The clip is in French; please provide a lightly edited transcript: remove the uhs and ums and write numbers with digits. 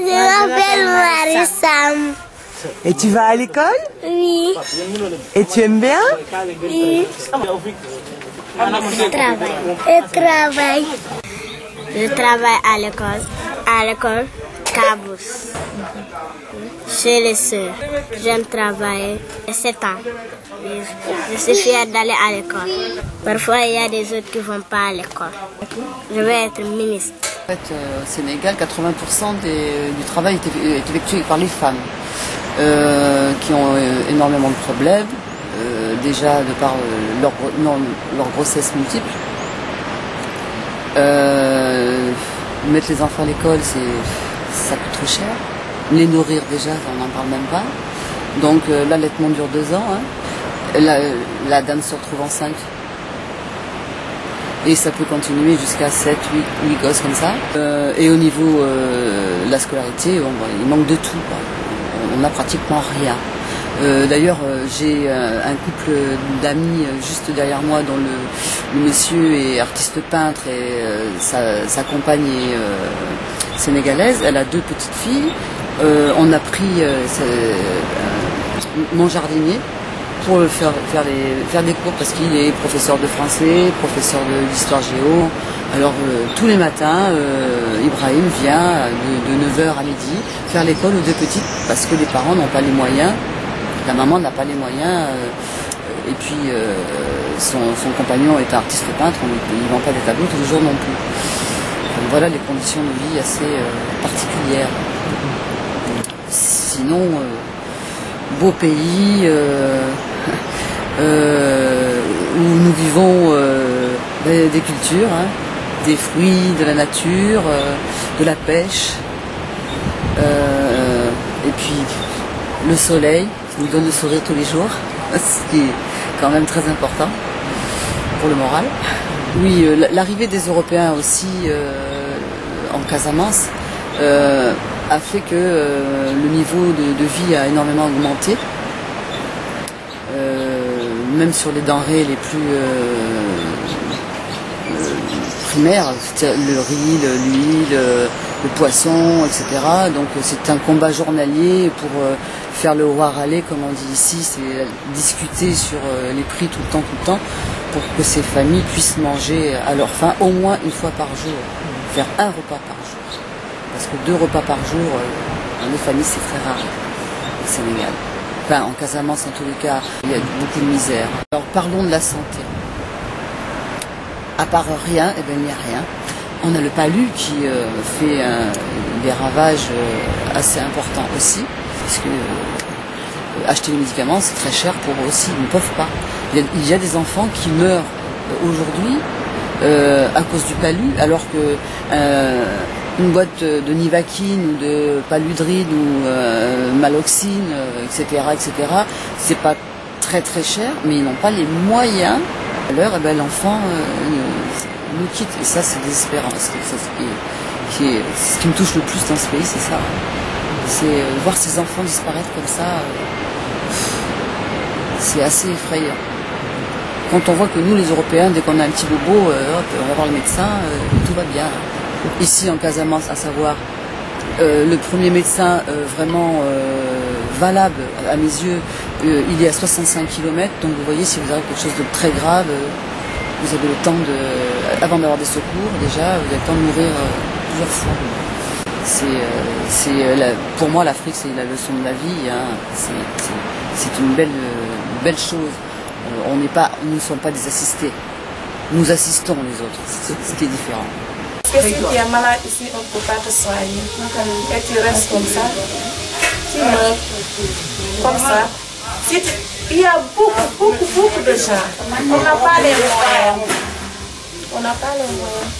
Je m'appelle Marissam. Et tu vas à l'école? Oui. Et tu aimes bien? Oui. Je travaille à l'école. À l'école, Cabous. Chez les sœurs. J'aime travailler. J'ai 7 ans. Je suis fière d'aller à l'école. Parfois, il y a des autres qui ne vont pas à l'école. Je vais être ministre. En fait, au Sénégal, 80% du travail est effectué par les femmes qui ont énormément de problèmes, déjà de par leur grossesse multiple. Mettre les enfants à l'école, ça coûte trop cher. Les nourrir déjà, on n'en parle même pas. Donc l'allaitement dure 2 ans. Hein. La dame se retrouve enceinte. Et ça peut continuer jusqu'à 7, 8 gosses comme ça. Et au niveau de la scolarité, il manque de tout, quoi. On n'a pratiquement rien. D'ailleurs, j'ai un couple d'amis juste derrière moi dont le monsieur est artiste peintre et sa compagne est sénégalaise. Elle a 2 petites filles. On a pris mon jardinier pour faire des cours parce qu'il est professeur de français, professeur d'histoire géo. Alors tous les matins, Ibrahim vient de 9h à midi faire l'école aux 2 petites parce que les parents n'ont pas les moyens, la maman n'a pas les moyens et puis son compagnon est artiste peintre, il ne vend pas des tableaux tous les jours non plus. Donc voilà les conditions de vie assez particulières. Sinon, beau pays où nous vivons des cultures, hein, des fruits, de la nature, de la pêche, et puis le soleil qui nous donne le sourire tous les jours, ce qui est quand même très important pour le moral. Oui, l'arrivée des Européens aussi en Casamance a fait que le niveau de vie a énormément augmenté. Même sur les denrées les plus primaires, le riz, l'huile, le poisson, etc. Donc c'est un combat journalier pour faire le roi râler, comme on dit ici, c'est discuter sur les prix tout le temps, pour que ces familles puissent manger à leur faim au moins 1 fois par jour, faire 1 repas par jour. Parce que 2 repas par jour, dans les familles, c'est très rare au Sénégal. Enfin, en Casamance, en tous les cas, il y a beaucoup de misère. Alors, parlons de la santé. À part rien, eh ben, il n'y a rien. On a le palu qui fait des ravages assez importants aussi, parce que acheter les médicaments, c'est très cher pour eux aussi, ils ne peuvent pas. Il y a des enfants qui meurent aujourd'hui à cause du palu, alors que une boîte de Nivaquine ou de Paludrine ou Maloxine, etc., c'est pas très très cher, mais ils n'ont pas les moyens. Alors, eh ben, l'enfant nous quitte, et ça c'est désespérant. Ce qui me touche le plus dans ce pays, c'est ça. C'est voir ces enfants disparaître comme ça, c'est assez effrayant. Quand on voit que nous, les Européens, dès qu'on a un petit bobo, on va voir le médecin, tout va bien. Ici en Casamance, à savoir, le premier médecin vraiment valable à mes yeux, il est à 65 km, donc vous voyez, si vous avez quelque chose de très grave, vous avez le temps avant d'avoir des secours déjà, vous avez le temps de mourir plusieurs fois. Pour moi, l'Afrique, c'est la leçon de la vie, hein. C'est une belle chose. Nous ne sommes pas des assistés, nous assistons les autres, ce qui est différent. Parce que si tu es malade ici, on ne peut pas te soigner. Et tu restes comme ça. Tu meurs comme ça. Il y a beaucoup de gens. On n'a pas les moyens. On n'a pas les moyens.